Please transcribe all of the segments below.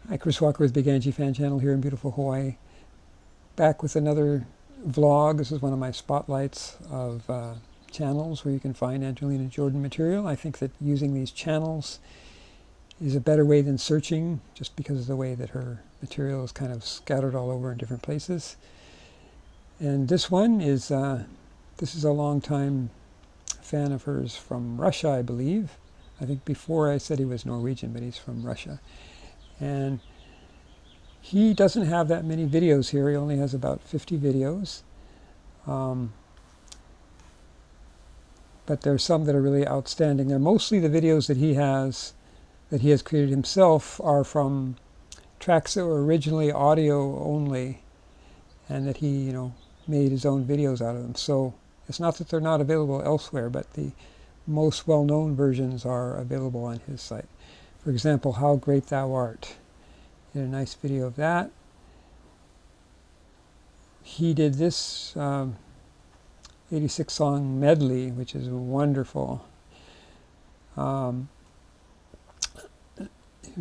Hi, Chris Walker with Big Angie Fan Channel here in beautiful Hawaii. Back with another vlog. This is one of my spotlights of channels where you can find Angelina Jordan material. I think that using these channels is a better way than searching, just because of the way that her material is kind of scattered all over in different places. And this one is, this is a long-time fan of hers from Russia, I believe. I think before I said he was Norwegian, but he's from Russia. And he doesn't have that many videos here. He only has about 50 videos. But there's some that are really outstanding. They're mostly the videos that he has created himself are from tracks that were originally audio only, and that he, made his own videos out of them. So it's not that they're not available elsewhere, but the most well-known versions are available on his site. For example, How Great Thou Art. Did a nice video of that. He did this 86 song medley, which is wonderful. Here's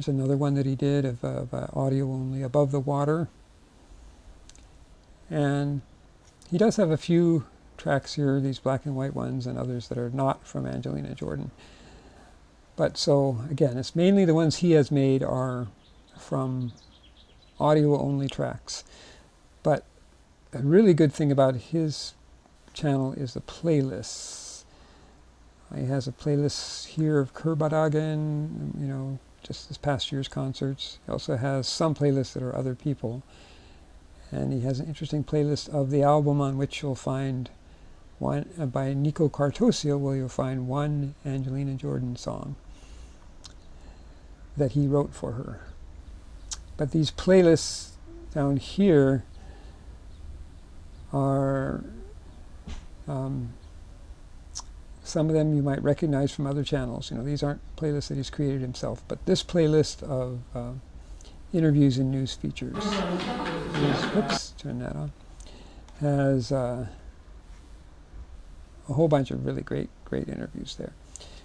another one that he did of audio only, Above the Water. And he does have a few tracks here, these black and white ones, and others that are not from Angelina Jordan. But so, again, it's mainly the ones he has made are from audio-only tracks. But a really good thing about his channel is the playlists. He has a playlist here of Kerbadagen, just this past year's concerts. He also has some playlists that are other people. And he has an interesting playlist of the album on which you'll find one, by Nico Cartosio, where you'll find one Angelina Jordan song that he wrote for her. But these playlists down here are, some of them you might recognize from other channels. These aren't playlists that he's created himself, but this playlist of interviews and news features oops, turn that on, has a whole bunch of really great interviews there.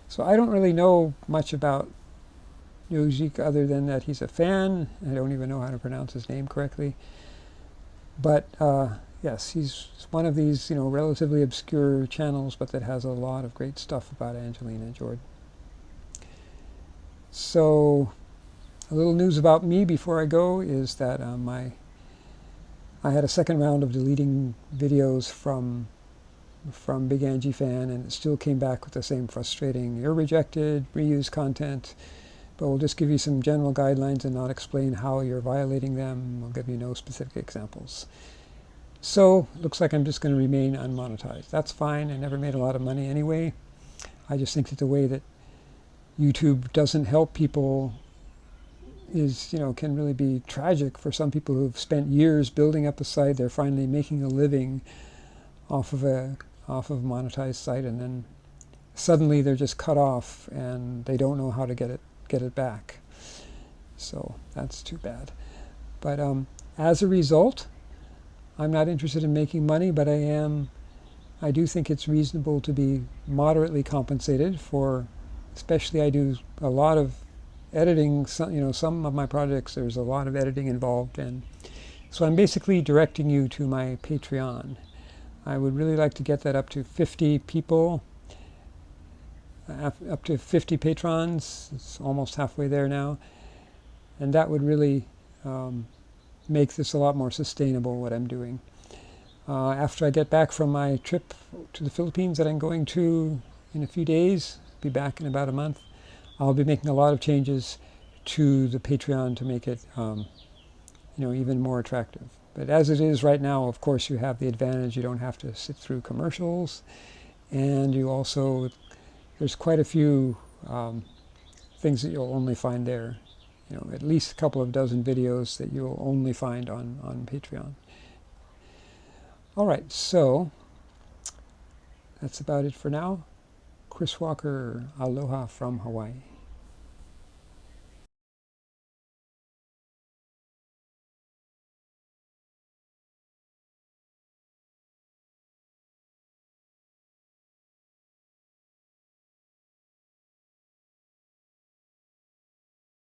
So I don't really know much about Yozhik other than that he's a fan. I don't even know how to pronounce his name correctly. But yes, he's one of these, relatively obscure channels, but that has a lot of great stuff about Angelina Jordan. So a little news about me before I go is that I had a second round of deleting videos from Big Angie Fan, and it still came back with the same frustrating, you're rejected, reuse content. But we'll just give you some general guidelines and not explain how you're violating them. We'll give you no specific examples. So, looks like I'm just going to remain unmonetized. That's fine. I never made a lot of money anyway. I just think that the way that YouTube doesn't help people is, can really be tragic for some people who've spent years building up a site. They're finally making a living off of a monetized site, and then suddenly they're just cut off and they don't know how to get it back. So that's too bad. But as a result, I'm not interested in making money, but I do think it's reasonable to be moderately compensated for, especially I do a lot of editing. Some of my projects, there's a lot of editing involved, and so I'm basically directing you to my Patreon. I would really like to get that up to 50 people, up to 50 patrons. It's almost halfway there now, and that would really make this a lot more sustainable, what I'm doing. After I get back from my trip to the Philippines that I'm going to in a few days, be back in about a month, I'll be making a lot of changes to the Patreon to make it even more attractive. But as it is right now, of course, you have the advantage you don't have to sit through commercials, and you also, there's quite a few things that you'll only find there. At least a couple of dozen videos that you'll only find on Patreon. All right, so that's about it for now. Chris Walker, aloha from Hawaii.